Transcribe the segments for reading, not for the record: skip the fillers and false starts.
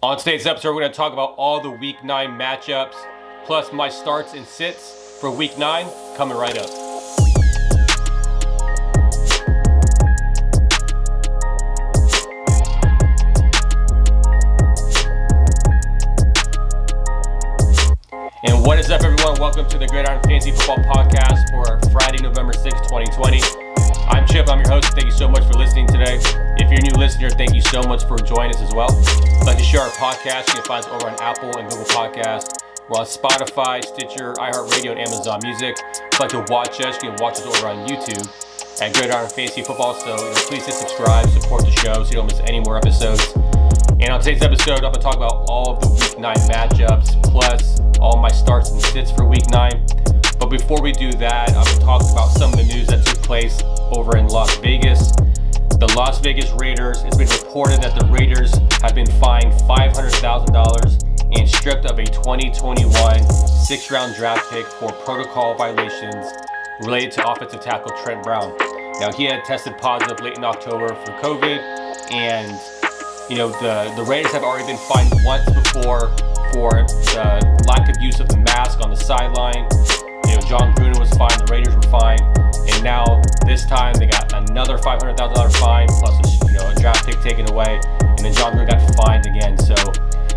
On today's episode, we're going to talk about all the Week 9 matchups, plus my starts and sits for Week 9, coming right up. And what is up, everyone? Welcome to the Gridiron Fantasy Football Podcast for Friday, November 6, 2020. I'm Chip, I'm your host. Thank you so much for listening today. If you're a new listener, thank you so much for joining us as well. If you'd like to share our podcast, you can find us over on Apple and Google Podcasts. We're on Spotify, Stitcher, iHeartRadio, and Amazon Music. If you'd like to watch us, you can watch us over on YouTube at Gridiron Fantasy Football. So please hit subscribe, support the show so you don't miss any more episodes. And on today's episode, I'm going to talk about all of the Week 9 matchups, plus all my starts and sits for Week 9. But before we do that, I'm going to talk about some of the news that took place over in Las Vegas. The Las Vegas Raiders, it's been reported that the Raiders have been fined $500,000 and stripped of a 2021 sixth-round draft pick for protocol violations related to offensive tackle Trent Brown. Now, he had tested positive late in October for COVID, and the Raiders have already been fined once before for the lack of use of the mask on the sideline. John Gruden was fined, the Raiders were fined, and now this time they got another $500,000 fine plus a draft pick taken away, and then John Gruden got fined again. So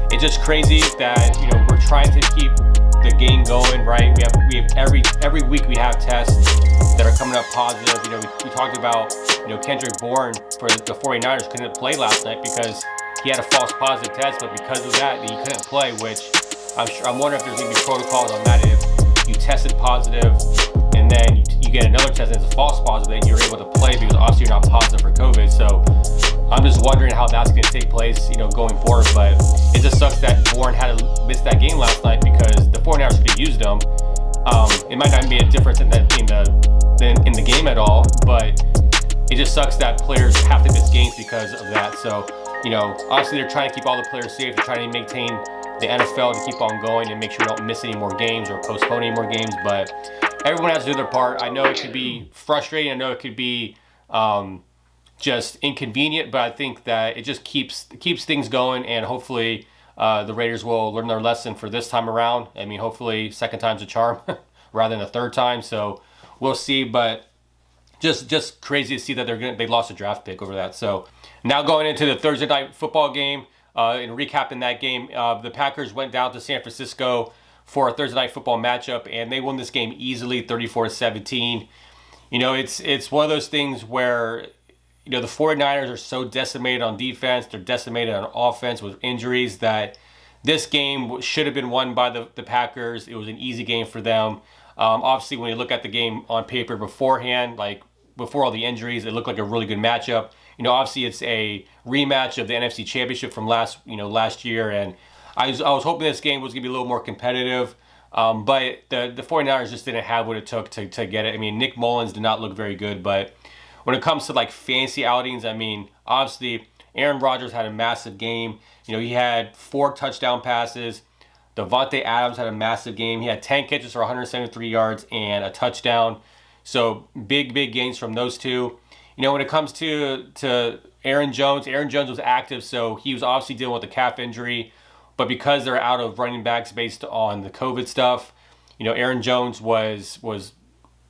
it's just crazy that we're trying to keep the game going, right? We have every week we have tests that are coming up positive. We talked about Kendrick Bourne for the 49ers couldn't play last night because he had a false positive test, but because of that he couldn't play, which I'm wondering if there's going to be protocols on that. If you tested positive and then you get another test and it's a false positive, then you're able to play because obviously you're not positive for COVID. So I'm just wondering how that's going to take place, going forward. But it just sucks that Bourne had to miss that game last night because the 49ers could have used him. It might not be a difference in the game at all, but it just sucks that players have to miss games because of that. So, obviously they're trying to keep all the players safe. They're trying to maintain the NFL to keep on going and make sure we don't miss any more games or postpone any more games. But everyone has to do their part. I know it could be frustrating. I know it could be just inconvenient, but I think that it just keeps things going, and hopefully the Raiders will learn their lesson for this time around. I mean, hopefully second time's a charm rather than the third time. So we'll see, but just crazy to see that they lost a draft pick over that. So now going into the Thursday night football game, and recapping that game, the Packers went down to San Francisco for a Thursday night football matchup, and they won this game easily, 34-17. It's one of those things where the 49ers are so decimated on defense, they're decimated on offense with injuries, that this game should have been won by the Packers. It was an easy game for them. Obviously, when you look at the game on paper beforehand, like before all the injuries, it looked like a really good matchup. Obviously it's a rematch of the NFC Championship from last year, and I was hoping this game was going to be a little more competitive, but the 49ers just didn't have what it took to get it. I mean, Nick Mullins did not look very good, but when it comes to like fantasy outings, I mean, obviously Aaron Rodgers had a massive game. He had 4 touchdown passes. Devontae Adams had a massive game. He had 10 catches for 173 yards and a touchdown. So big gains from those two. When it comes to Aaron Jones was active, so he was obviously dealing with a calf injury. But because they're out of running backs based on the COVID stuff, Aaron Jones was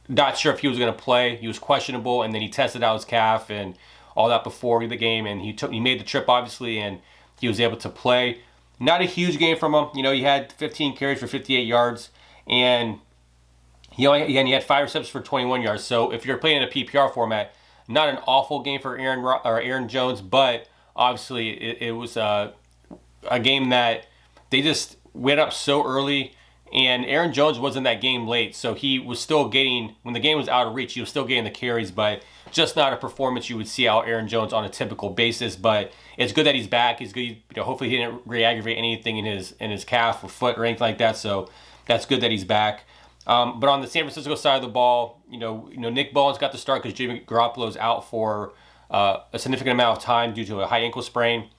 not sure if he was going to play. He was questionable, and then he tested out his calf and all that before the game, and he made the trip, obviously, and he was able to play. Not a huge game from him. He had 15 carries for 58 yards, and he had 5 receptions for 21 yards. So if you're playing in a PPR format, not an awful game for Aaron Jones, but obviously it was a game that they just went up so early, and Aaron Jones was in that game late, so he was still getting, when the game was out of reach, he was still getting the carries, but just not a performance you would see out Aaron Jones on a typical basis. But it's good that he's back. He's good. Hopefully he didn't re-aggravate anything in his calf or foot or anything like that, so that's good that he's back. But on the San Francisco side of the ball, Nick Mullins got the start because Jimmy Garoppolo's out for a significant amount of time due to a high ankle sprain.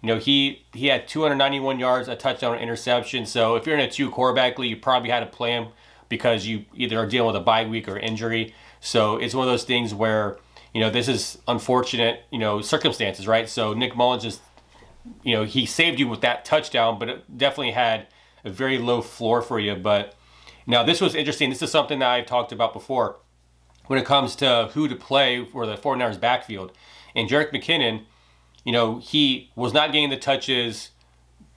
He had 291 yards, a touchdown, and interception. So if you're in a 2-quarterback league, you probably had to play him because you either are dealing with a bye week or injury. So it's one of those things where, this is unfortunate, circumstances, right? So Nick Mullins just he saved you with that touchdown, but it definitely had a very low floor for you. But now this was interesting. This is something that I've talked about before when it comes to who to play for the 49ers backfield. And Jerick McKinnon, he was not getting the touches,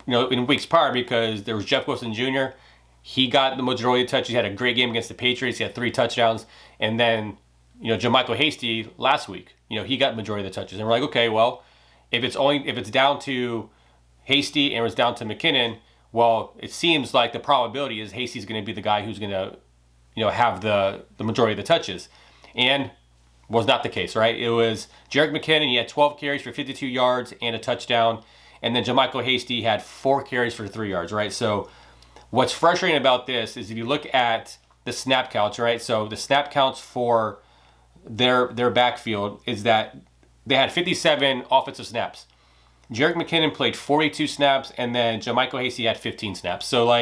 in weeks prior because there was Jeff Wilson Jr. He got the majority of touches. He had a great game against the Patriots. He had 3 touchdowns. And then, JaMycal Hasty last week, he got the majority of the touches. And we're like, okay, well, if it's down to Hasty and it's down to McKinnon, well, it seems like the probability is Hasty's going to be the guy who's going to, have the majority of the touches. And was not the case, right? It was Jerick McKinnon. He had 12 carries for 52 yards and a touchdown. And then JaMycal Hasty had 4 carries for 3 yards, right? So what's frustrating about this is if you look at the snap counts, right? So the snap counts for their backfield is that they had 57 offensive snaps. Jerick McKinnon played 42 snaps, and then JaMycal Hasty had 15 snaps. So,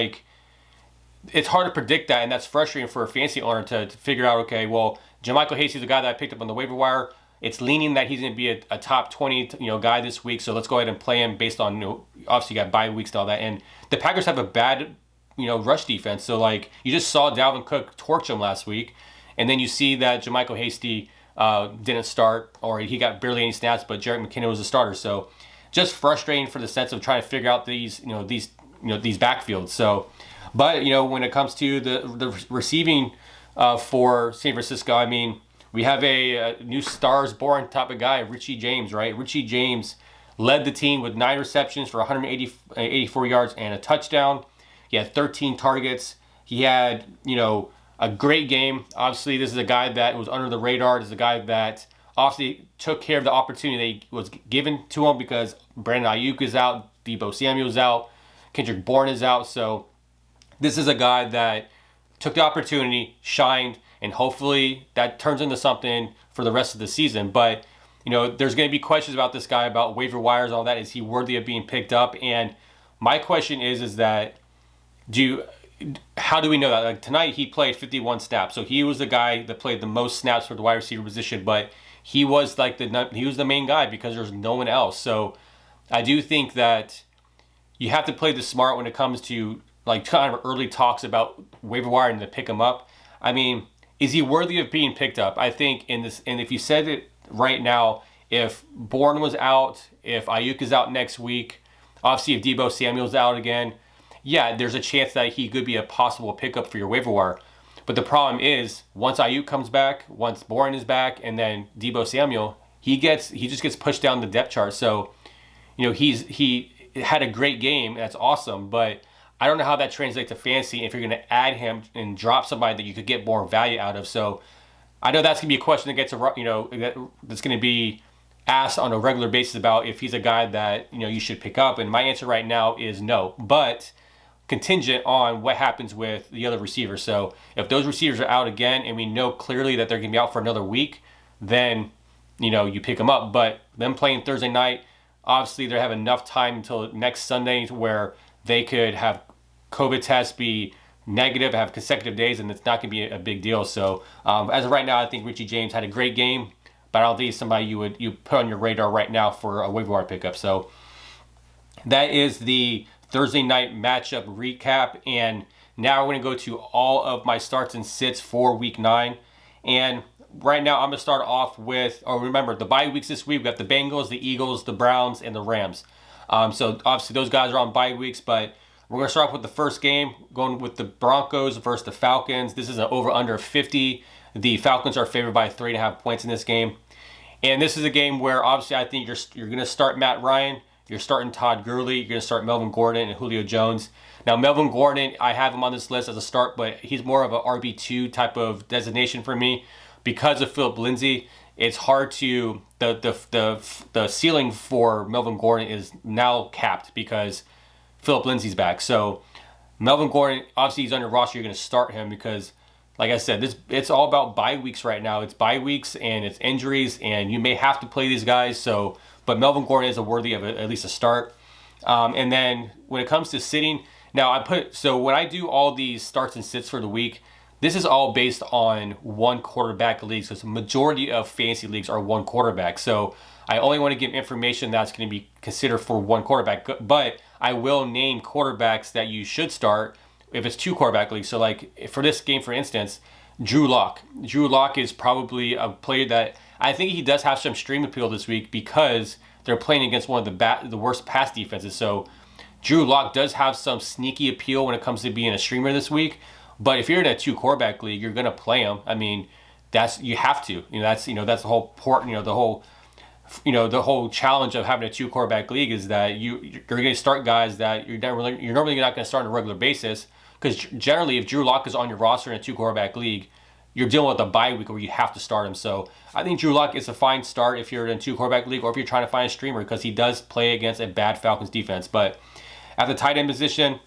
it's hard to predict that, and that's frustrating for a fantasy owner to figure out, okay, well, JaMycal Hasty's the guy that I picked up on the waiver wire. It's leaning that he's going to be a top 20 guy this week, so let's go ahead and play him based on, obviously you got bye weeks and all that. And the Packers have a bad, rush defense. So, you just saw Dalvin Cook torch him last week, and then you see that JaMycal Hasty didn't start, or he got barely any snaps, but Jerick McKinnon was a starter. So, just frustrating for the sense of trying to figure out these backfields. So, but when it comes to the receiving for San Francisco, I mean, we have a new stars born type of guy, Richie James, right? Richie James led the team with 9 receptions for 184 yards and a touchdown. He had 13 targets. He had, a great game. Obviously, this is a guy that was under the radar. This is a guy that obviously took care of the opportunity that was given to him because Brandon Ayuk is out, Deebo Samuel's out, Kendrick Bourne is out. So this is a guy that took the opportunity, shined, and hopefully that turns into something for the rest of the season. But, there's going to be questions about this guy, about waiver wires, all that. Is he worthy of being picked up? And my question is that how do we know that? Tonight he played 51 snaps. So he was the guy that played the most snaps for the wide receiver position, but he was the main guy because there's no one else. So I do think that you have to play the smart when it comes to kind of early talks about waiver wire and to pick him up. I mean, is he worthy of being picked up? I think and if you said it right now, if Bourne was out, if Ayuk is out next week, obviously if Deebo Samuel's out again, yeah, there's a chance that he could be a possible pickup for your waiver wire. But the problem is, once Ayuk comes back, once Bourne is back, and then Deebo Samuel, he just gets pushed down the depth chart. So, he had a great game. That's awesome, but I don't know how that translates to fantasy if you're going to add him and drop somebody that you could get more value out of. So I know that's going to be a question that gets that's going to be asked on a regular basis about if he's a guy that you should pick up. And my answer right now is no, but contingent on what happens with the other receivers. So if those receivers are out again and we know clearly that they're going to be out for another week, then you pick them up. But them playing Thursday night, obviously they have enough time until next Sunday where they could have COVID tests be negative, have consecutive days, and it's not going to be a big deal. So as of right now, I think Richie James had a great game, but I don't think he's somebody you put on your radar right now for a waiver wire pickup. So that is the Thursday night matchup recap, and now we're going to go to all of my starts and sits for week 9. And right now I'm going to start off with, remember, the bye weeks this week, we've got the Bengals, the Eagles, the Browns, and the Rams. So obviously those guys are on bye weeks, but we're going to start off with the first game, going with the Broncos versus the Falcons. This is an over-under 50. The Falcons are favored by 3.5 points in this game. And this is a game where obviously I think you're going to start Matt Ryan. You're starting Todd Gurley. You're going to start Melvin Gordon and Julio Jones. Now, Melvin Gordon, I have him on this list as a start, but he's more of an RB2 type of designation for me. Because of Philip Lindsay, it's hard to... The ceiling for Melvin Gordon is now capped because Philip Lindsay's back. So, Melvin Gordon, obviously he's on your roster. You're going to start him because, like I said, it's all about bye weeks right now. It's bye weeks and it's injuries, and you may have to play these guys. So... But Melvin Gordon is worthy of at least a start. And then when it comes to sitting, so when I do all these starts and sits for the week, this is all based on one quarterback leagues because the majority of fantasy leagues are one quarterback. So I only want to give information that's going to be considered for one quarterback, but I will name quarterbacks that you should start if it's 2 quarterback leagues. So like for this game, for instance, Drew Lock. Drew Lock is probably a player that I think he does have some stream appeal this week because they're playing against one of the worst pass defenses. So Drew Lock does have some sneaky appeal when it comes to being a streamer this week. But if you're in a 2 quarterback league, you're gonna play him. I mean, you have to. That's the whole the whole challenge of having a 2 quarterback league is that you're going to start guys that you're normally not going to start on a regular basis, because generally if Drew Lock is on your roster in a 2 quarterback league, you're dealing with a bye week where you have to start him. So I think Drew Lock is a fine start if you're in a 2 quarterback league or if you're trying to find a streamer, because he does play against a bad Falcons defense. But at the tight end position,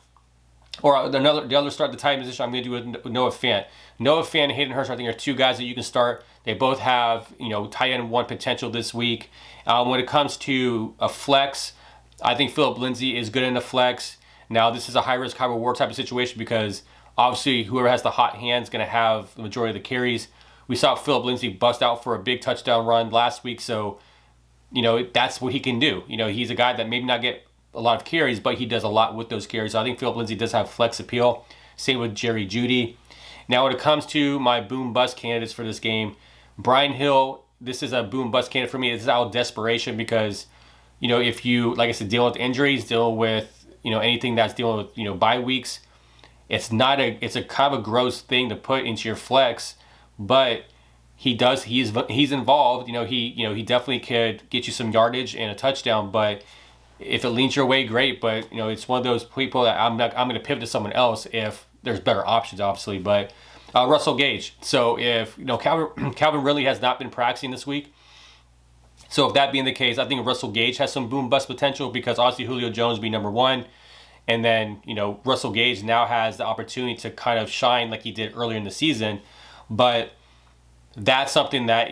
or the other start at the tight end position, I'm going to do with Noah Fant. Noah Fant and Hayden Hurst, I think, are 2 guys that you can start. They both have, tight end 1 potential this week. When it comes to a flex, I think Phillip Lindsay is good in the flex. Now, this is a high-risk, high-reward type of situation because obviously whoever has the hot hand is going to have the majority of the carries. We saw Phillip Lindsay bust out for a big touchdown run last week, so, that's what he can do. He's a guy that maybe not get a lot of carries, but he does a lot with those carries. So I think Phillip Lindsay does have flex appeal. Same with Jerry Jeudy. Now, when it comes to my boom-bust candidates for this game, Brian Hill, this is a boom-bust candidate for me. This is out of desperation because, if you, like I said, deal with injuries, deal with, anything that's dealing with, bye weeks, it's a kind of a gross thing to put into your flex, but he's involved. He definitely could get you some yardage and a touchdown, but if it leans your way, great. But it's one of those people that I'm going to pivot to someone else if there's better options, obviously. But Russell Gage. So if Calvin Ridley has not been practicing this week, so if that being the case, I think Russell Gage has some boom bust potential because obviously Julio Jones will be number 1, and then Russell Gage now has the opportunity to kind of shine like he did earlier in the season. But that's something that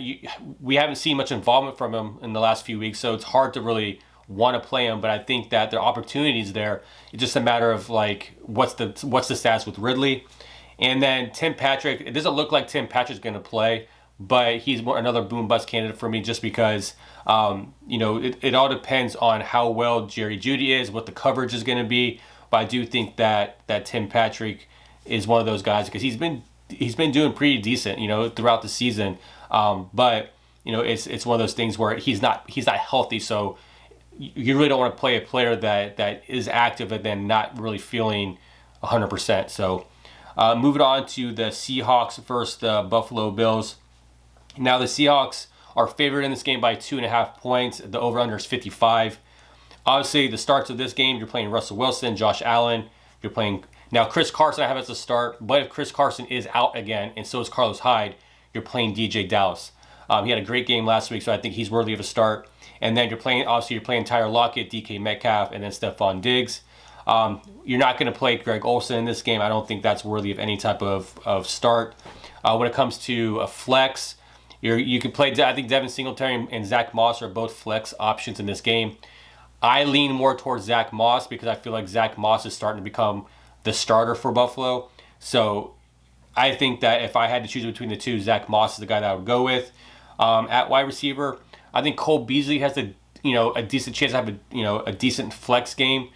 we haven't seen much involvement from him in the last few weeks, so it's hard to really want to play him. But I think that there are opportunities there. It's just a matter of like what's the stats with Ridley. And then Tim Patrick, it doesn't look like Tim Patrick's going to play, but he's another boom bust candidate for me just because it all depends on how well Jerry Jeudy is, what the coverage is going to be. But I do think that Tim Patrick is one of those guys because he's been doing pretty decent throughout the season. But it's one of those things where he's not healthy, so you really don't want to play a player that is active and then not really feeling 100%. So moving on to the Seahawks versus the Buffalo Bills. Now the Seahawks are favored in this game by 2.5 points. The over-under is 55. Obviously, the starts of this game, you're playing Russell Wilson, Josh Allen. You're playing now Chris Carson. I have as a start, but if Chris Carson is out again, and so is Carlos Hyde, you're playing DJ Dallas. He had a great game last week, so I think he's worthy of a start. And then you're playing Tyler Lockett, DK Metcalf, and then Stephon Diggs. You're not going to play Greg Olsen in this game. I don't think that's worthy of any type of start. When it comes to a flex, you can play, I think Devin Singletary and Zach Moss are both flex options in this game. I lean more towards Zach Moss because I feel like Zach Moss is starting to become the starter for Buffalo. So I think that if I had to choose between the two, Zach Moss is the guy that I would go with. At wide receiver, I think Cole Beasley has a decent chance to have a decent flex game.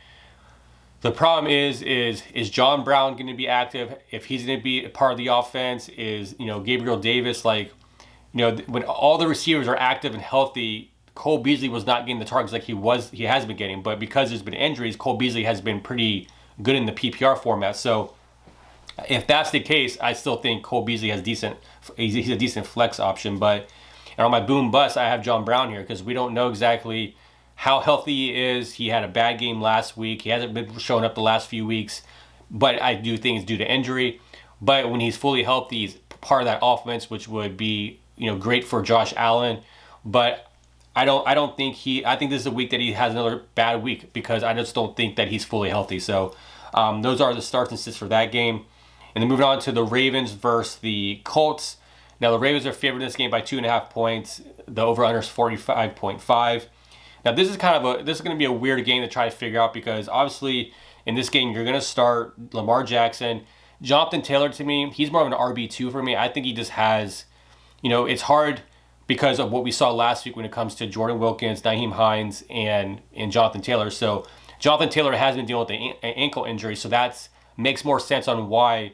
The problem is John Brown going to be active? If he's going to be a part of the offense, is Gabriel Davis when all the receivers are active and healthy, Cole Beasley was not getting the targets like he has been getting. But because there's been injuries, Cole Beasley has been pretty good in the PPR format. So if that's the case, I still think Cole Beasley has he's a decent flex option. But and on my boom bust, I have John Brown here because we don't know exactly how healthy he is. He had a bad game last week. He hasn't been showing up the last few weeks, but I do think it's due to injury. But when he's fully healthy, he's part of that offense, which would be great for Josh Allen. But I think this is a week that he has another bad week because I just don't think that he's fully healthy. So those are the starts and sits for that game. And then moving on to the Ravens versus the Colts. Now the Ravens are favored in this game by 2.5 points. The over/under is 45.5. Now this is going to be a weird game to try to figure out because obviously in this game you're going to start Lamar Jackson. Jonathan Taylor, to me, he's more of an RB2 for me. I think he just has, it's hard because of what we saw last week when it comes to Jordan Wilkins, Nyheim Hines, and Jonathan Taylor. So Jonathan Taylor has been dealing with an ankle injury, so that makes more sense on why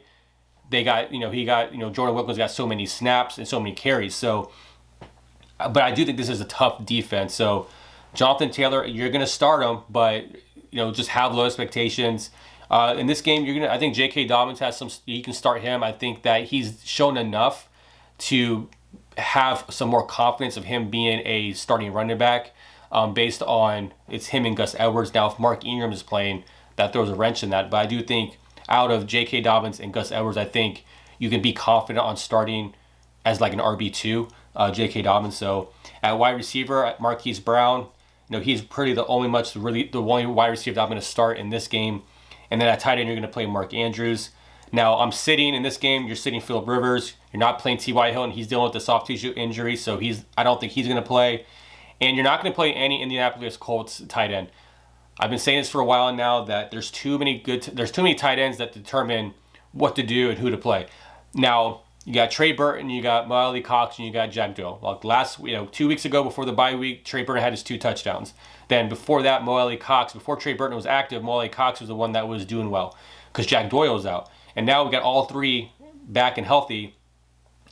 Jordan Wilkins got so many snaps and so many carries. So, but I do think this is a tough defense. So Jonathan Taylor, you're going to start him, but just have low expectations. In this game, I think J.K. Dobbins has some. You can start him. I think that he's shown enough to have some more confidence of him being a starting running back, based on it's him and Gus Edwards. Now, if Mark Ingram is playing, that throws a wrench in that. But I do think out of J.K. Dobbins and Gus Edwards, I think you can be confident on starting as like an RB2, J.K. Dobbins. So at wide receiver, at Marquise Brown, he's the only wide receiver that I'm going to start in this game. And then at tight end, you're going to play Mark Andrews. Now, I'm sitting in this game. You're sitting Phillip Rivers. You're not playing T.Y. Hilton. He's dealing with a soft tissue injury, so I don't think he's going to play. And you're not going to play any Indianapolis Colts tight end. I've been saying this for a while now that there's too many tight ends that determine what to do and who to play. Now, you got Trey Burton, you got Mo Alley-Cox, and you got Jack Doyle. Like 2 weeks ago before the bye week, Trey Burton had his 2 touchdowns. Then before that, Mo Alley-Cox, before Trey Burton was active, Mo Alley-Cox was the one that was doing well because Jack Doyle was out. And now we got all 3 back and healthy.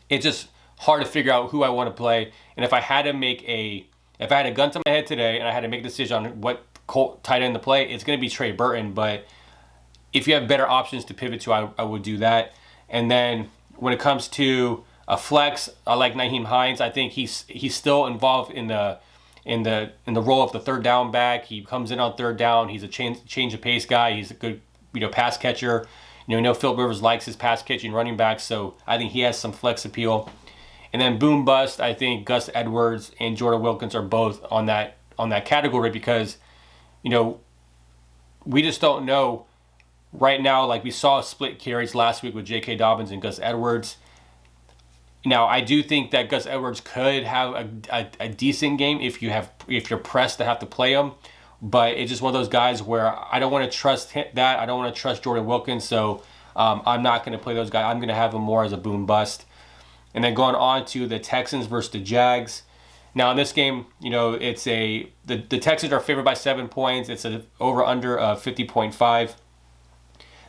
It's just hard to figure out who I want to play. And if I had a gun to my head today and I had to make a decision on what Colt tight end to play, it's going to be Trey Burton. But if you have better options to pivot to, I would do that. And then when it comes to a flex, I like Nyheim Hines. I think he's still involved in the role of the third down back. He comes in on third down. He's a change of pace guy. He's a good pass catcher. Phillip Rivers likes his pass catching running back, so I think he has some flex appeal. And then boom bust, I think Gus Edwards and Jordan Wilkins are both on that category because we just don't know right now. Like we saw split carries last week with J.K. Dobbins and Gus Edwards. Now I do think that Gus Edwards could have a decent game if you're pressed to have to play him. But it's just one of those guys where I don't want to trust that. I don't want to trust Jordan Wilkins, so I'm not going to play those guys. I'm going to have him more as a boom bust. And then going on to the Texans versus the Jags. Now in this game, the Texans are favored by 7 points. It's an over/under of 50.5.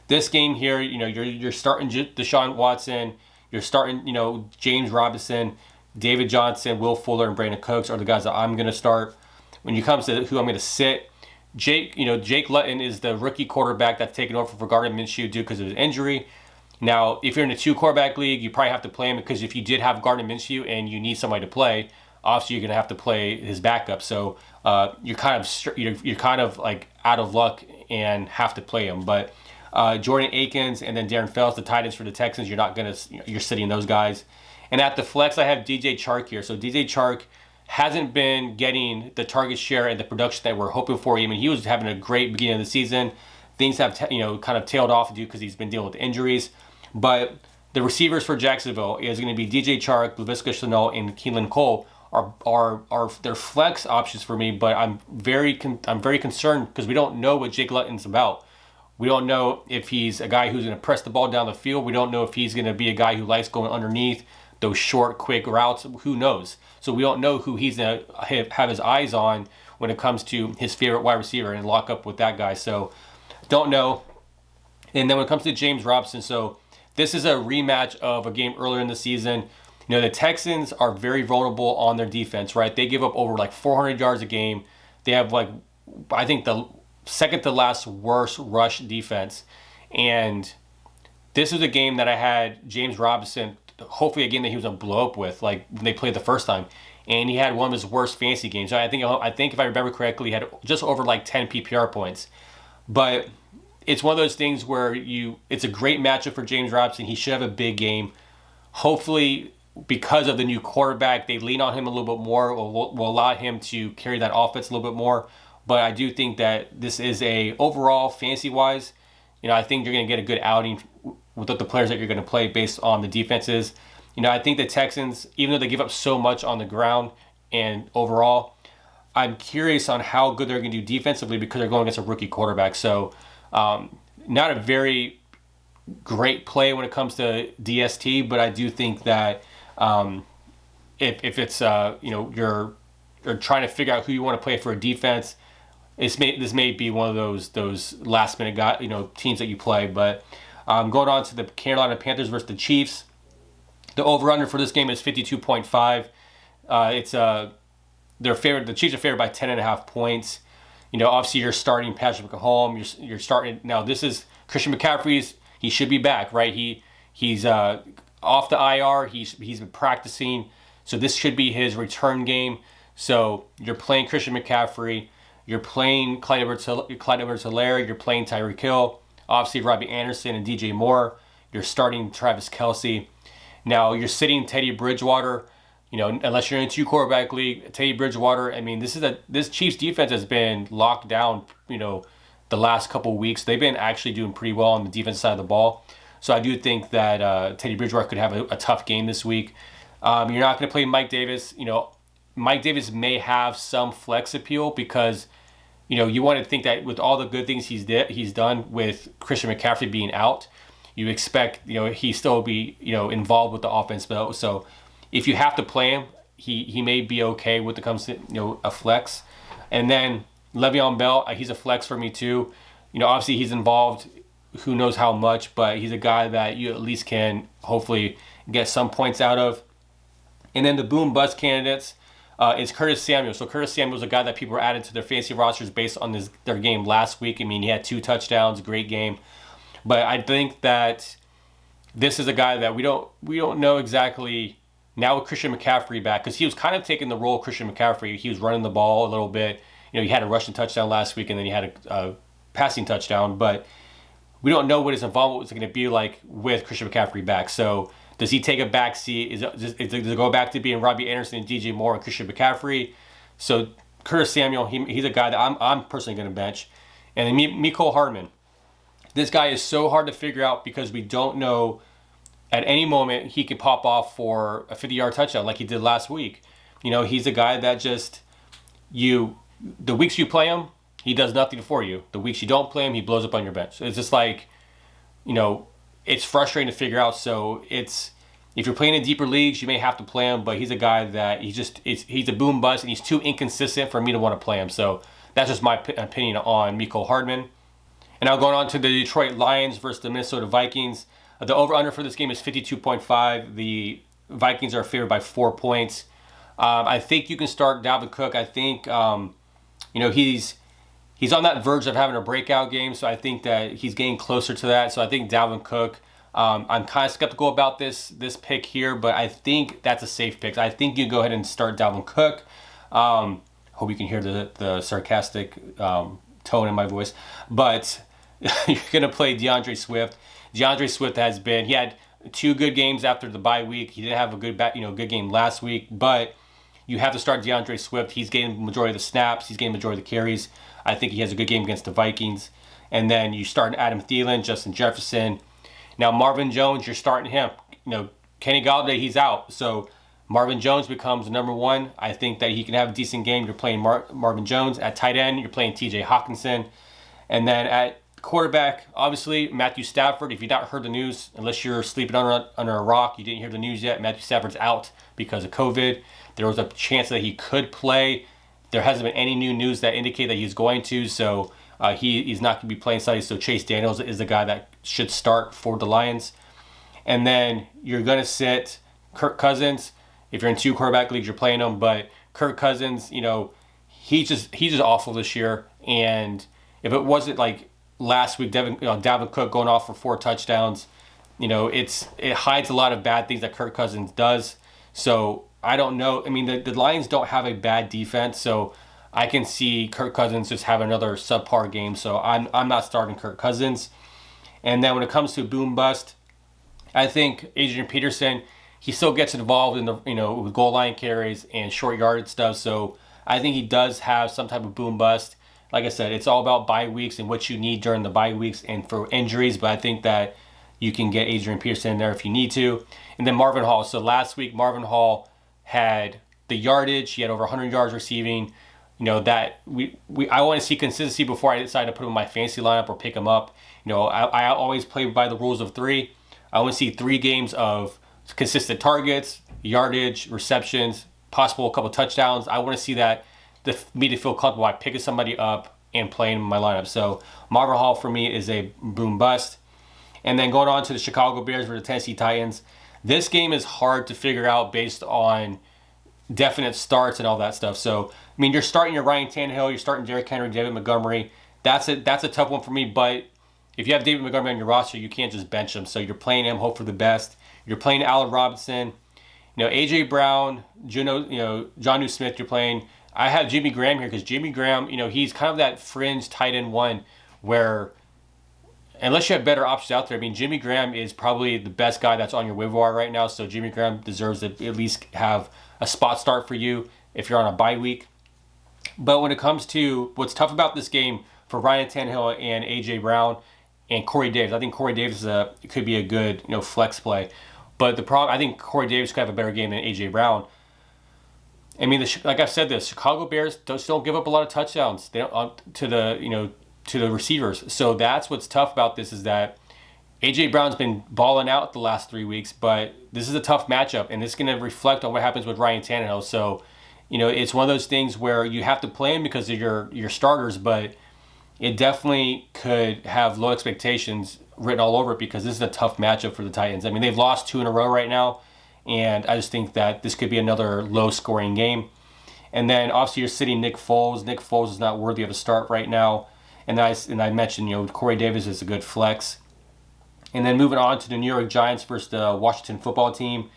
This game here, you're starting Deshaun Watson. You're starting, James Robinson, David Johnson, Will Fuller, and Brandon Cooks are the guys that I'm going to start. When it comes to who I'm going to sit, Jake Luton is the rookie quarterback that's taken over for Gardner Minshew due because of his injury. Now, if you're in a 2-quarterback league, you probably have to play him because if you did have Gardner Minshew and you need somebody to play, obviously you're going to have to play his backup. So you're kind of like out of luck and have to play him. But Jordan Akins and then Darren Fells, the tight ends for the Texans, you're sitting those guys. And at the flex, I have DJ Chark here. So DJ Chark hasn't been getting the target share and the production that we're hoping for. I mean, he was having a great beginning of the season. Things have kind of tailed off due because he's been dealing with injuries. But the receivers for Jacksonville is going to be DJ Chark, Laviska Shenault, and Keelan Cole are their flex options for me. But I'm very concerned because we don't know what Jake Luton's about. We don't know if he's a guy who's going to press the ball down the field. We don't know if he's going to be a guy who likes going underneath those short, quick routes. Who knows? So we don't know who he's going to have his eyes on when it comes to his favorite wide receiver and lock up with that guy. So don't know. And then when it comes to James Robinson, so this is a rematch of a game earlier in the season. The Texans are very vulnerable on their defense, right? They give up over like 400 yards a game. They have I think the second to last worst rush defense. And this is a game that I had James Robinson, hopefully a game that he was going to blow up with, like when they played the first time. And he had one of his worst fantasy games. So I think if I remember correctly, he had just over like 10 PPR points. But it's one of those things where it's a great matchup for James Robinson. He should have a big game. Hopefully, because of the new quarterback, they lean on him a little bit more, will allow him to carry that offense a little bit more. But I do think that this is overall fantasy-wise, I think you're going to get a good outing with the players that you're going to play based on the defenses. I think the Texans, even though they give up so much on the ground and overall, I'm curious on how good they're going to do defensively because they're going against a rookie quarterback. So not a very great play when it comes to DST, but I do think that if it's you're trying to figure out who you want to play for a defense, this may be one of those last minute teams that you play. But going on to the Carolina Panthers versus the Chiefs, the over under for this game is 52.5. It's they're favored. The Chiefs are favored by 10.5 points. Obviously you're starting Patrick Mahomes. You're starting now. This is Christian McCaffrey's. He should be back, right? He's off the IR. He's been practicing, so this should be his return game. So you're playing Christian McCaffrey. You're playing Clyde Edwards-Helaire. You're playing Tyreek Hill. Obviously Robbie Anderson and DJ Moore. You're starting Travis Kelce. Now you're sitting Teddy Bridgewater. Unless you're in a 2-quarterback league, Teddy Bridgewater. I mean, this Chiefs defense has been locked down. The last couple of weeks, they've been actually doing pretty well on the defense side of the ball. So I do think that Teddy Bridgewater could have a tough game this week. You're not going to play Mike Davis. Mike Davis may have some flex appeal because, you want to think that with all the good things he's done with Christian McCaffrey being out, you expect, he still be, involved with the offense. So if you have to play him, he may be okay when it comes to, a flex. And then Le'Veon Bell, he's a flex for me too. Obviously he's involved, who knows how much, but he's a guy that you at least can hopefully get some points out of. And then the boom bust candidates is Curtis Samuel. So Curtis Samuel is a guy that people were added to their fantasy rosters based on their game last week. I mean, he had 2 touchdowns, great game. But I think that this is a guy that we don't know exactly now with Christian McCaffrey back, because he was kind of taking the role of Christian McCaffrey. He was running the ball a little bit. He had a rushing touchdown last week, and then he had a passing touchdown. But we don't know what his involvement was going to be like with Christian McCaffrey back. So does he take a back seat? Does it go back to being Robbie Anderson and DJ Moore and Christian McCaffrey? So Curtis Samuel, he's a guy that I'm personally going to bench. And then Mecole Hardman. This guy is so hard to figure out because we don't know at any moment he can pop off for a 50-yard touchdown like he did last week. He's a guy that just, the weeks you play him, he does nothing for you. The weeks you don't play him, he blows up on your bench. It's just like, it's frustrating to figure out. So if you're playing in deeper leagues, you may have to play him, but he's a guy that he's a boom bust and he's too inconsistent for me to want to play him. So that's just my opinion on Mecole Hardman. And now going on to the Detroit Lions versus the Minnesota Vikings. The over-under for this game is 52.5. The Vikings are favored by 4 points. I think you can start Dalvin Cook. I think, he's on that verge of having a breakout game, so I think that he's getting closer to that. So I think Dalvin Cook, I'm kind of skeptical about this pick here, but I think that's a safe pick. I think you go ahead and start Dalvin Cook. Hope you can hear the sarcastic tone in my voice. But you're going to play Deandre Swift. Deandre Swift he had 2 good games after the bye week. He didn't have a good game last week, but you have to start DeAndre Swift. He's getting the majority of the snaps. He's getting the majority of the carries. I think he has a good game against the Vikings. And then you start Adam Thielen, Justin Jefferson. Now Marvin Jones, you're starting him. Kenny Golladay, he's out. So Marvin Jones becomes number 1. I think that he can have a decent game. You're playing Marvin Jones. At tight end, you're playing TJ Hawkinson. And then at quarterback, obviously, Matthew Stafford. If you've not heard the news, unless you're sleeping under a rock, you didn't hear the news yet, Matthew Stafford's out because of COVID. There was a chance that he could play. There hasn't been any new news that indicate that he's going to, so he's not going to be playing Sunday. So Chase Daniels is the guy that should start for the Lions. And then you're going to sit Kirk Cousins. If you're in 2 quarterback leagues, you're playing him. But Kirk Cousins, he's just awful this year. And if it wasn't like last week, Dalvin Cook going off for 4 touchdowns, it hides a lot of bad things that Kirk Cousins does. So I don't know. I mean, the Lions don't have a bad defense, so I can see Kirk Cousins just have another subpar game. So I'm not starting Kirk Cousins. And then when it comes to boom bust, I think Adrian Peterson, he still gets involved in the with goal line carries and short yardage stuff. So I think he does have some type of boom bust. Like I said, it's all about bye weeks and what you need during the bye weeks and for injuries. But I think that you can get Adrian Peterson in there if you need to. And then Marvin Hall. So last week, Marvin Hall had the yardage. He had over 100 yards receiving. That I want to see consistency before I decide to put him in my fantasy lineup or pick him up. I always play by the rules of 3. I want to see 3 games of consistent targets, yardage, receptions, possible a couple touchdowns. I want to see that me to feel comfortable by picking somebody up and playing in my lineup. So Marvin Hall for me is a boom bust. And then going on to the Chicago Bears versus the Tennessee Titans. This game is hard to figure out based on definite starts and all that stuff. So, I mean, you're starting your Ryan Tannehill, you're starting Derrick Henry, David Montgomery. That's a tough one for me, but if you have David Montgomery on your roster, you can't just bench him. So you're playing him, hope for the best. You're playing Allen Robinson, A.J. Brown, Jonnu Smith you're playing. I have Jimmy Graham here because Jimmy Graham, he's kind of that fringe tight end one where unless you have better options out there, I mean, Jimmy Graham is probably the best guy that's on your waiver wire right now. So Jimmy Graham deserves to at least have a spot start for you if you're on a bye week. But when it comes to what's tough about this game for Ryan Tannehill and A.J. Brown and Corey Davis, I think Corey Davis could be a good flex play. But the problem, I think Corey Davis could have a better game than A.J. Brown. I mean, like I've said, the Chicago Bears don't give up a lot of touchdowns. They don't to the receivers. So that's what's tough about this is that A.J. Brown's been balling out the last 3 weeks, but this is a tough matchup, and it's going to reflect on what happens with Ryan Tannehill. So, it's one of those things where you have to play him because of your starters, but it definitely could have low expectations written all over it because this is a tough matchup for the Titans. I mean, they've lost 2 in a row right now, and I just think that this could be another low-scoring game. And then, obviously, you're sitting Nick Foles. Nick Foles is not worthy of a start right now. And I mentioned, Corey Davis is a good flex. And then moving on to the New York Giants versus the Washington football team.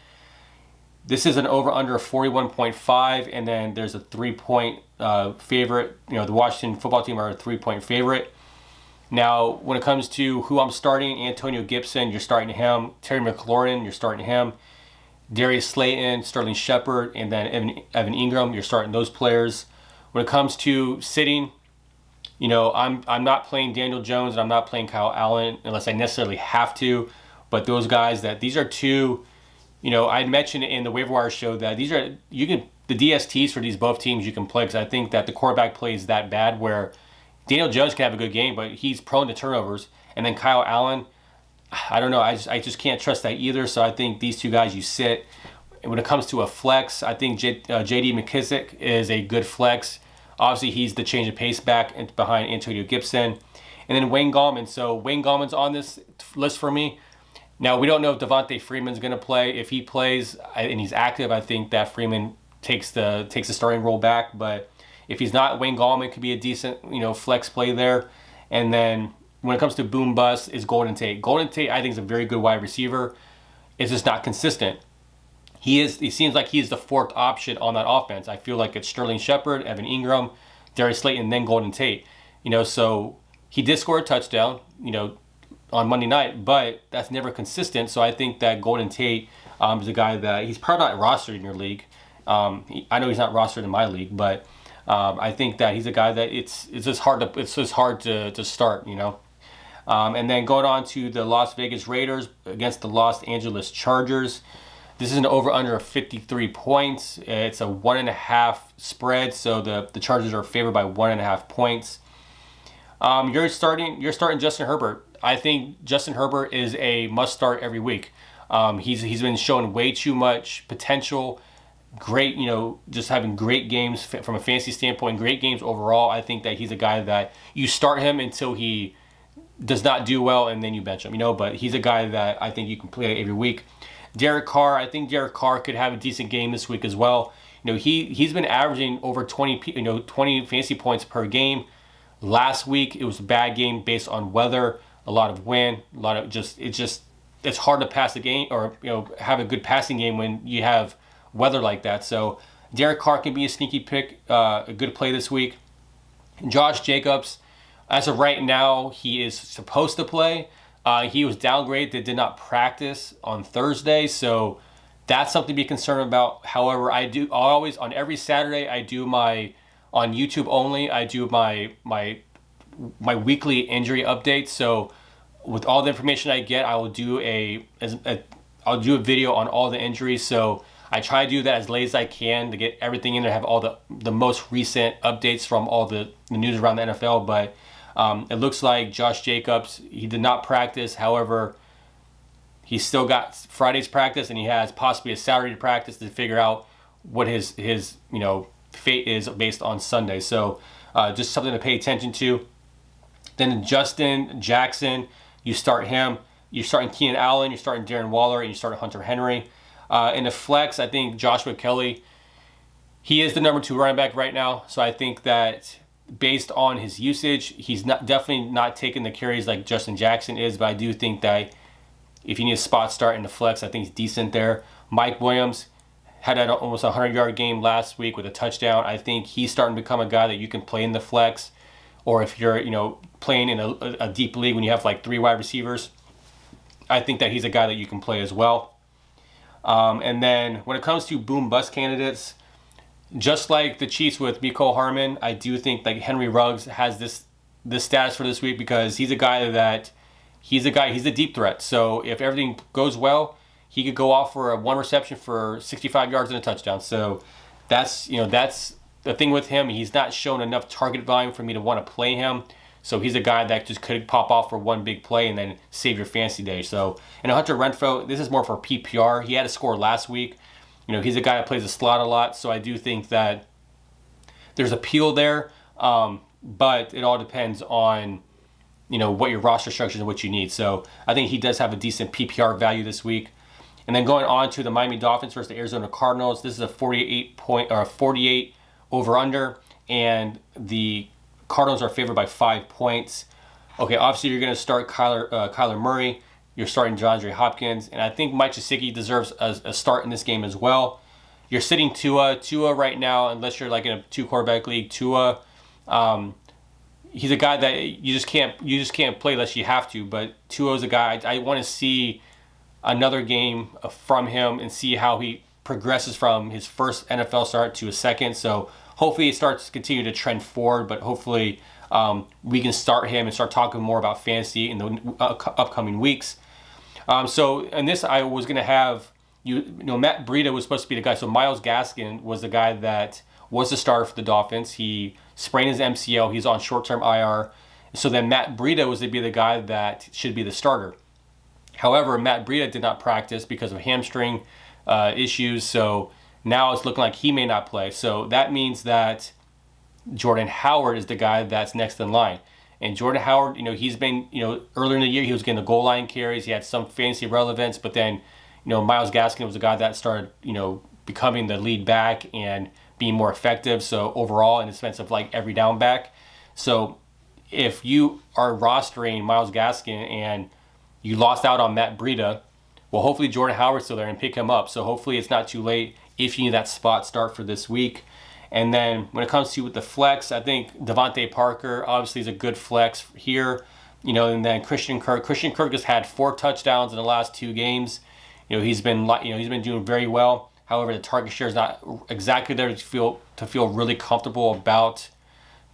This is an over-under of 41.5, and then there's a 3-point favorite. The Washington football team are a 3-point favorite. Now, when it comes to who I'm starting, Antonio Gibson, you're starting him. Terry McLaurin, you're starting him. Darius Slayton, Sterling Shepard, and then Evan Ingram, you're starting those players. When it comes to sitting, I'm not playing Daniel Jones and I'm not playing Kyle Allen unless I necessarily have to. But those guys these are two, I mentioned in the waiver wire show that these are the DSTs for these both teams you can play because I think that the quarterback play is that bad where Daniel Jones can have a good game, but he's prone to turnovers. And then Kyle Allen, I don't know, I just can't trust that either. So I think these two guys you sit. And when it comes to a flex, I think J.D. McKissic is a good flex. Obviously, he's the change of pace back behind Antonio Gibson. And then Wayne Gallman. So Wayne Gallman's on this list for me. Now, we don't know if Devontae Freeman's going to play. If he plays and he's active, I think that Freeman takes the starting role back. But if he's not, Wayne Gallman could be a decent flex play there. And then when it comes to boom bust is Golden Tate. Golden Tate, I think, is a very good wide receiver. It's just not consistent. He seems like he's the fourth option on that offense. I feel like it's Sterling Shepard, Evan Ingram, Darius Slayton, and then Golden Tate. So he did score a touchdown, on Monday night, but that's never consistent. So I think that Golden Tate is a guy that he's probably not rostered in your league. I know he's not rostered in my league, but I think that he's a guy that it's just hard to start, And then going on to the Las Vegas Raiders against the Los Angeles Chargers. This is an over-under of 53 points. It's a 1.5 spread, so the Chargers are favored by 1.5 points. You're starting Justin Herbert. I think Justin Herbert is a must-start every week. He's been showing way too much potential. Great, just having great games from a fantasy standpoint, great games overall. I think that he's a guy that you start him until he does not do well, and then you bench him. But he's a guy that I think you can play every week. Derek Carr, I think Derek Carr could have a decent game this week as well. He's been averaging over 20 fantasy points per game. Last week it was a bad game based on weather, a lot of wind, it's hard to pass the game or have a good passing game when you have weather like that. So Derek Carr can be a sneaky pick, a good play this week. Josh Jacobs, as of right now, he is supposed to play. He was downgraded. They did not practice on Thursday, so that's something to be concerned about. However, on every Saturday, on YouTube only, I do my weekly injury updates. So with all the information I get, I will do I'll do a video on all the injuries. So I try to do that as late as I can to get everything in there, have all the most recent updates from all the news around the NFL. But it looks like Josh Jacobs, he did not practice. However, He's still got Friday's practice, and he has possibly a Saturday practice to figure out what his fate is based on Sunday. So just something to pay attention to. Then Justin Jackson, you start him. You're starting Keenan Allen, you're starting Darren Waller, and you're starting Hunter Henry. In the flex, I think Joshua Kelly, he is the number 2 running back right now. So I think that based on his usage, he's definitely not taking the carries like Justin Jackson is, but I do think that if you need a spot start in the flex, I think he's decent there. Mike Williams had an almost 100-yard game last week with a touchdown. I think he's starting to become a guy that you can play in the flex, or if you're playing in a deep league when you have like 3 wide receivers, I think that he's a guy that you can play as well. And then when it comes to boom bust candidates, just like the Chiefs with Mecole Hardman, I do think like Henry Ruggs has this status for this week because he's a deep threat. So if everything goes well, he could go off for a 1 reception for 65 yards and a touchdown. So that's the thing with him. He's not shown enough target volume for me to want to play him. So he's a guy that just could pop off for 1 big play and then save your fantasy day. So, and Hunter Renfro, this is more for PPR. He had a score last week. He's a guy that plays the slot a lot. So I do think that there's appeal there. But it all depends on, what your roster structure is and what you need. So I think he does have a decent PPR value this week. And then going on to the Miami Dolphins versus the Arizona Cardinals. This is a 48 over under, and the Cardinals are favored by 5 points. Okay, obviously you're going to start Kyler Murray. You're starting DeAndre Hopkins, and I think Mike Gesicki deserves a start in this game as well. You're sitting Tua right now, unless you're like in a 2-quarterback league. Tua, he's a guy that you just can't play unless you have to. But Tua's a guy I want to see another game from him and see how he progresses from his first NFL start to his second. So hopefully it starts to continue to trend forward, but hopefully we can start him and start talking more about fantasy in the upcoming weeks. So in this, I was going to have, Matt Breida was supposed to be the guy. So Myles Gaskin was the guy that was the starter for the Dolphins. He sprained his MCL. He's on short-term IR. So then Matt Breida was to be the guy that should be the starter. However, Matt Breida did not practice because of hamstring issues. So now it's looking like he may not play. So that means that Jordan Howard is the guy that's next in line. And Jordan Howard, he's been, earlier in the year, he was getting the goal line carries. He had some fantasy relevance, but then, Myles Gaskin was the guy that started, becoming the lead back and being more effective. So overall, in the sense of like every down back. So if you are rostering Myles Gaskin and you lost out on Matt Breida, well, hopefully Jordan Howard's still there and pick him up. So hopefully it's not too late if you need that spot start for this week. And then when it comes to with the flex, I think Devontae Parker obviously is a good flex here. And then Christian Kirk. Christian Kirk just had 4 touchdowns in the last 2 games. He's been doing very well. However, the target share is not exactly there to feel really comfortable about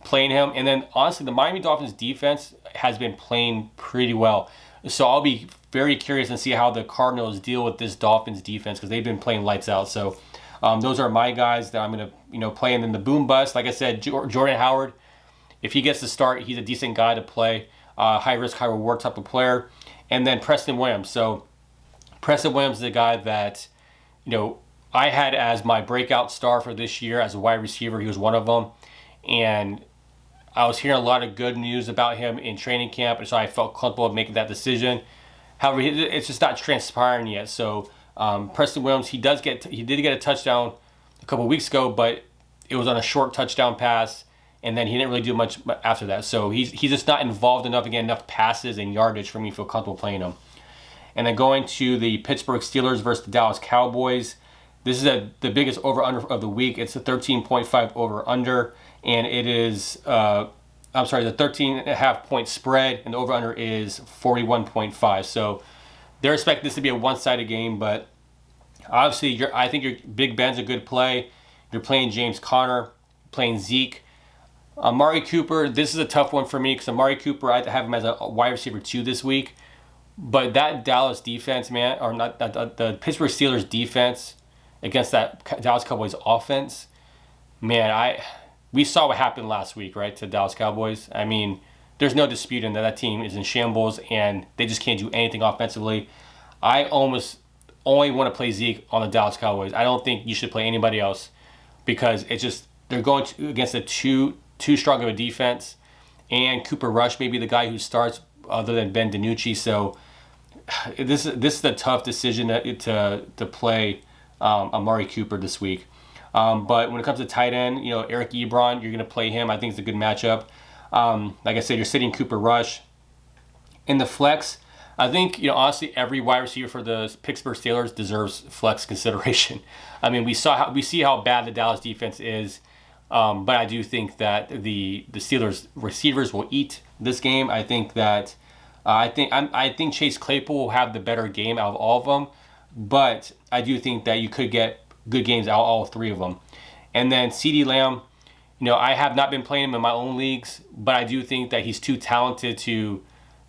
playing him. And then honestly, the Miami Dolphins defense has been playing pretty well. So I'll be very curious and see how the Cardinals deal with this Dolphins defense because they've been playing lights out. So those are my guys that I'm going to play. And then the boom bust, like I said, Jordan Howard, if he gets to start, he's a decent guy to play. High risk, high reward type of player. And then Preston Williams. So Preston Williams is a guy that, I had as my breakout star for this year as a wide receiver. He was one of them. And I was hearing a lot of good news about him in training camp, and so I felt comfortable of making that decision. However, it's just not transpiring yet. So Preston Williams, he did get a touchdown a couple weeks ago, but it was on a short touchdown pass, and then he didn't really do much after that. So he's just not involved enough, again, enough passes and yardage for me to feel comfortable playing him. And then going to the Pittsburgh Steelers versus the Dallas Cowboys. This is the biggest over-under of the week. It's a 13.5 over-under, and it is, the 13.5 point spread, and the over-under is 41.5. So they're expecting this to be a one-sided game, but obviously I think your Big Ben's a good play. You're playing James Conner, playing Zeke. Marty Cooper, this is a tough one for me because Marty Cooper, I have him as a wide receiver 2 this week. But that Dallas defense, man, or not the Pittsburgh Steelers defense against that Dallas Cowboys offense, man, we saw what happened last week, right, to Dallas Cowboys. I mean, there's no disputing that team is in shambles and they just can't do anything offensively. I almost only want to play Zeke on the Dallas Cowboys. I don't think you should play anybody else because it's just they're going against a too strong of a defense, and Cooper Rush may be the guy who starts other than Ben DiNucci. So this is a tough decision to play Amari Cooper this week. But when it comes to tight end, Eric Ebron, you're going to play him. I think it's a good matchup. Like I said, you're sitting Cooper Rush. In the flex, I think, honestly, every wide receiver for the Pittsburgh Steelers deserves flex consideration. I mean, we see how bad the Dallas defense is, but I do think that the Steelers receivers will eat this game. I think that I think Chase Claypool will have the better game out of all of them, but I do think that you could get good games out of all three of them. And then CeeDee Lamb, I have not been playing him in my own leagues, but I do think that he's too talented to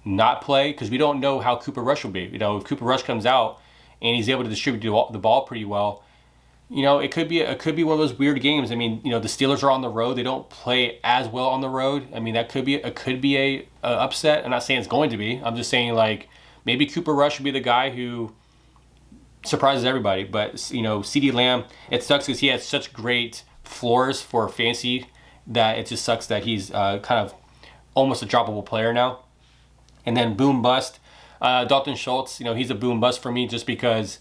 not play because we don't know how Cooper Rush will be. If Cooper Rush comes out and he's able to distribute the ball pretty well, it could be one of those weird games. I mean, the Steelers are on the road; they don't play as well on the road. I mean, that could be a upset. I'm not saying it's going to be. I'm just saying maybe Cooper Rush would be the guy who surprises everybody. But CeeDee Lamb, it sucks because he has such great floors for fantasy that it just sucks that he's kind of almost a droppable player now. And then boom bust, Dalton Schultz, he's a boom bust for me just because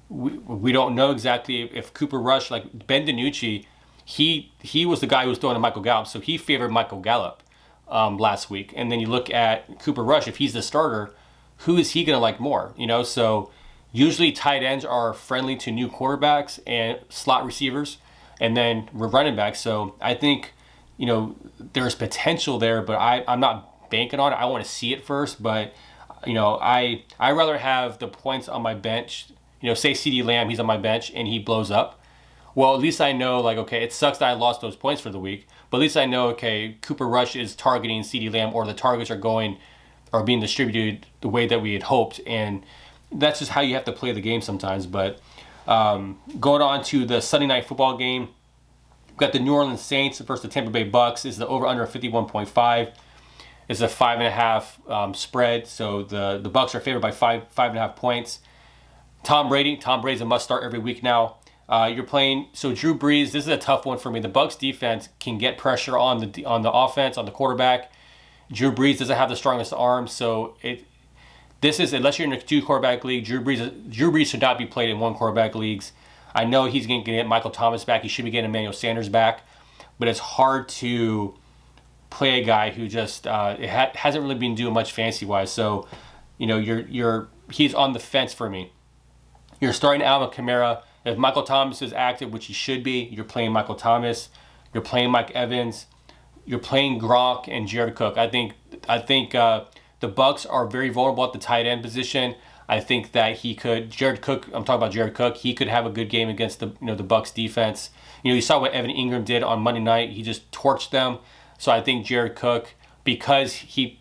we don't know exactly if Cooper Rush, like Ben DiNucci, he was the guy who was throwing to Michael Gallup, so he favored Michael Gallup last week. And then you look at Cooper Rush, if he's the starter, who is he going to like more? So usually tight ends are friendly to new quarterbacks and slot receivers, and then running backs. So I think, there's potential there, but I'm not banking on it. I want to see it first, but I rather have the points on my bench. Say CeeDee Lamb, he's on my bench and he blows up. Well, at least I know, okay, it sucks that I lost those points for the week, but at least I know, okay, Cooper Rush is targeting CeeDee Lamb, or the targets are being distributed the way that we had hoped, and that's just how you have to play the game sometimes. But going on to the Sunday night football game, we've got the New Orleans Saints versus the Tampa Bay Bucks. Is the over under 51.5. It's a 5.5 spread, so the Bucks are favored by 5.5 points. Tom Brady's a must start every week now. You're playing Drew Brees. This is a tough one for me. The Bucks defense can get pressure on the offense, on the quarterback. Drew Brees doesn't have the strongest arm, so unless you're in a 2 quarterback league, Drew Brees should not be played in 1 quarterback leagues. I know he's going to get Michael Thomas back. He should be getting Emmanuel Sanders back, but it's hard to play a guy who just hasn't really been doing much fantasy wise. So, he's on the fence for me. You're starting Alvin Kamara. If Michael Thomas is active, which he should be, you're playing Michael Thomas. You're playing Mike Evans. You're playing Gronk and Jared Cook. I think the Bucks are very vulnerable at the tight end position. I think that Jared Cook. I'm talking about Jared Cook. He could have a good game against the Bucks defense. You saw what Evan Ingram did on Monday night. He just torched them. So I think Jared Cook, because he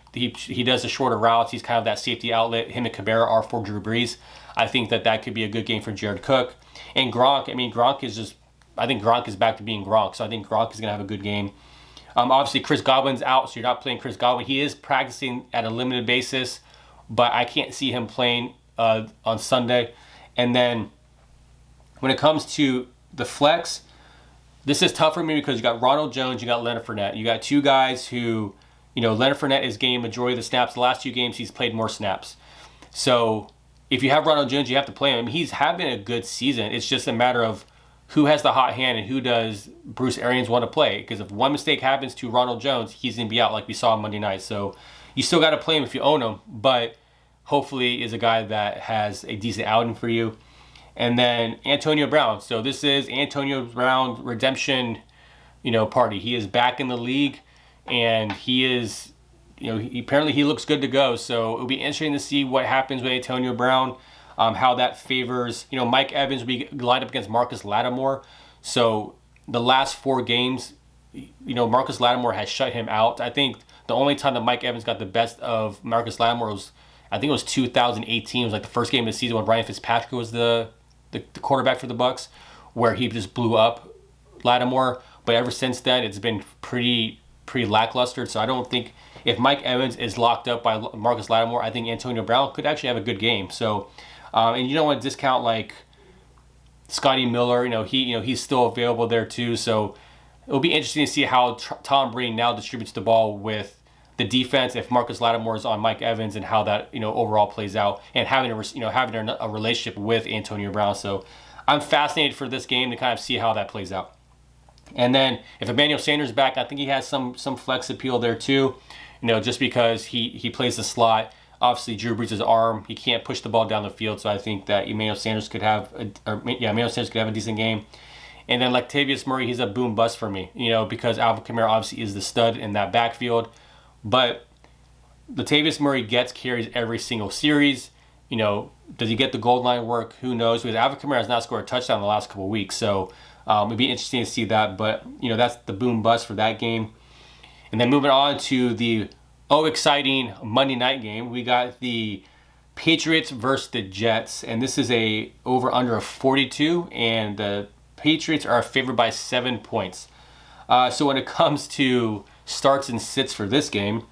does the shorter routes, he's kind of that safety outlet. Him and Kamara are for Drew Brees. I think that could be a good game for Jared Cook. And Gronk, I think Gronk is back to being Gronk. So I think Gronk is going to have a good game. Obviously, Chris Godwin's out, so you're not playing Chris Godwin. He is practicing at a limited basis, but I can't see him playing on Sunday. And then when it comes to the flex, this is tough for me because you got Ronald Jones, you got Leonard Fournette. You got 2 guys who, Leonard Fournette is getting majority of the snaps. The last 2 games, he's played more snaps. So if you have Ronald Jones, you have to play him. He's having a good season. It's just a matter of who has the hot hand and who does Bruce Arians want to play. Because if one mistake happens to Ronald Jones, he's going to be out like we saw on Monday night. So you still got to play him if you own him, but hopefully is a guy that has a decent outing for you. And then Antonio Brown. So this is Antonio Brown redemption, party. He is back in the league, and he is, apparently he looks good to go. So it'll be interesting to see what happens with Antonio Brown, how that favors, Mike Evans will be lined up against Marcus Lattimore. So the last 4 games, Marcus Lattimore has shut him out. I think the only time that Mike Evans got the best of Marcus Lattimore was, I think it was 2018. It was like the first game of the season when Ryan Fitzpatrick was the quarterback for the Bucks, where he just blew up Lattimore. But ever since then, it's been pretty lackluster. So I don't think if Mike Evans is locked up by Marcus Lattimore, I think Antonio Brown could actually have a good game. So And you don't want to discount like Scotty Miller. He's still available there too. So it'll be interesting to see how Tom Brady now distributes the ball with the defense, if Marcus Lattimore is on Mike Evans, and how that overall plays out, and having a relationship with Antonio Brown. So I'm fascinated for this game to kind of see how that plays out. And then if Emmanuel Sanders is back, I think he has some flex appeal there too. Just because he plays the slot. Obviously, Drew Brees' arm, he can't push the ball down the field, so I think that Emmanuel Sanders could have a decent game. And then Latavius Murray, he's a boom bust for me, because Alvin Kamara obviously is the stud in that backfield. But Latavius Murray gets carries every single series. Does he get the goal line work? Who knows? Because Alvin Kamara has not scored a touchdown in the last couple of weeks, so it'd be interesting to see that. But that's the boom bust for that game. And then moving on to the exciting Monday night game, we got the Patriots versus the Jets, and this is a over under of 42, and the Patriots are favored by 7 points. So when it comes to starts and sits for this game,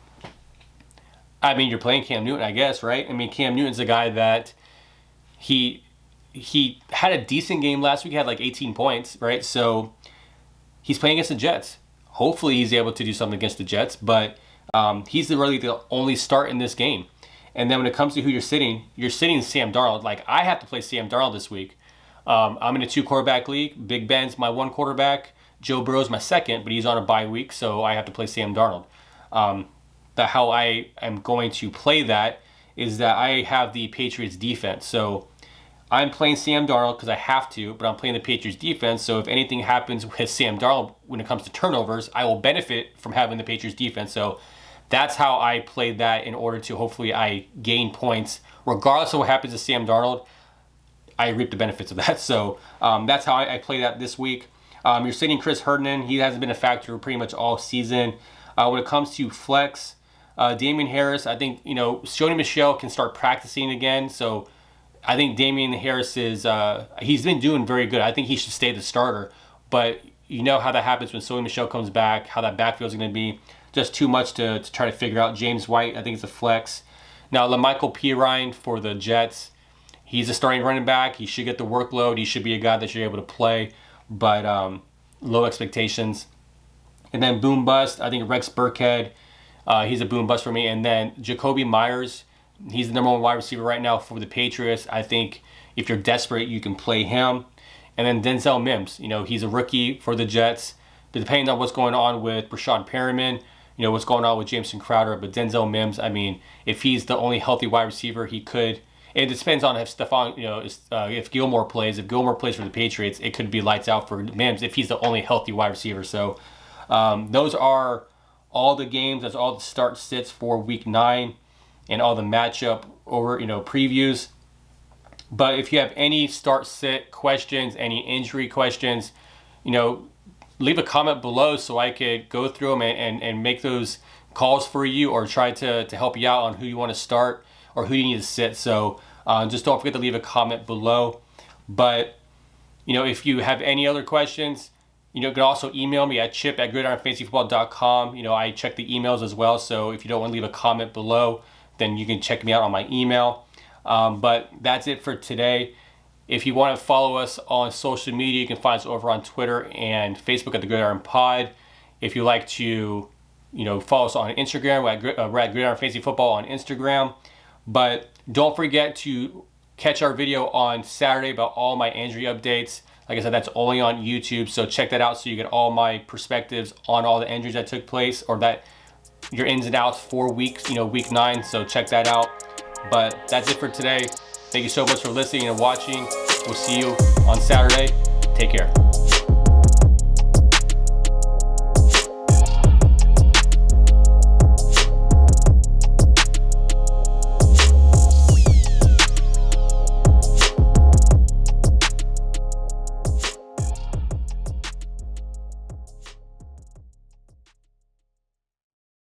you're playing Cam Newton, I guess, right? Cam Newton's a guy that he had a decent game last week. He had like 18 points, right? So he's playing against the Jets. Hopefully he's able to do something against the Jets, but he's really the only start in this game. And then when it comes to who you're sitting Sam Darnold. Like, I have to play Sam Darnold this week. I'm in a 2-quarterback league. Big Ben's my 1 quarterback. Joe Burrow's my 2nd, but he's on a bye week, so I have to play Sam Darnold. How I am going to play that is that I have the Patriots defense. So I'm playing Sam Darnold because I have to, but I'm playing the Patriots defense. So if anything happens with Sam Darnold when it comes to turnovers, I will benefit from having the Patriots defense. So that's how I played that in order to hopefully I gain points. Regardless of what happens to Sam Darnold, I reap the benefits of that. So that's how I play that this week. You're sitting Chris Herndon. He hasn't been a factor pretty much all season. When it comes to flex, Damian Harris, I think, Sony Michel can start practicing again. So I think Damian Harris he's been doing very good. I think he should stay the starter. But you know how that happens when Sony Michel comes back, how that backfield is going to be. Just too much to try to figure out. James White, I think, is a flex. Now, LaMichael Pirine for the Jets, he's a starting running back. He should get the workload. He should be a guy that you're able to play, but low expectations. And then boom bust, I think Rex Burkhead, he's a boom bust for me. And then Jacoby Myers, he's the number 1 wide receiver right now for the Patriots. I think if you're desperate, you can play him. And then Denzel Mims, he's a rookie for the Jets. But depending on what's going on with Rashad Perriman, what's going on with Jameson Crowder, but Denzel Mims, if he's the only healthy wide receiver, he could. It depends on if if Gilmore plays. If Gilmore plays for the Patriots, it could be lights out for Mims if he's the only healthy wide receiver. So those are all the games. That's all the start sits for Week 9 and all the matchup previews. But if you have any start sit questions, any injury questions, leave a comment below so I could go through them and make those calls for you, or try to help you out on who you want to start or who you need to sit. So just don't forget to leave a comment below. But if you have any other questions, you can also email me at chip@gridironfantasyfootball.com. I check the emails as well, so if you don't want to leave a comment below, then you can check me out on my email. But that's it for today. If you want to follow us on social media, you can find us over on Twitter and Facebook at the Gridiron Pod. If you like to, follow us on Instagram, we're at Gridiron Fantasy Football on Instagram. But don't forget to catch our video on Saturday about all my injury updates. Like I said, that's only on YouTube, so check that out so you get all my perspectives on all the injuries that took place, or that your ins and outs for Week 9. So check that out. But that's it for today. Thank you so much for listening and watching. We'll see you on Saturday. Take care.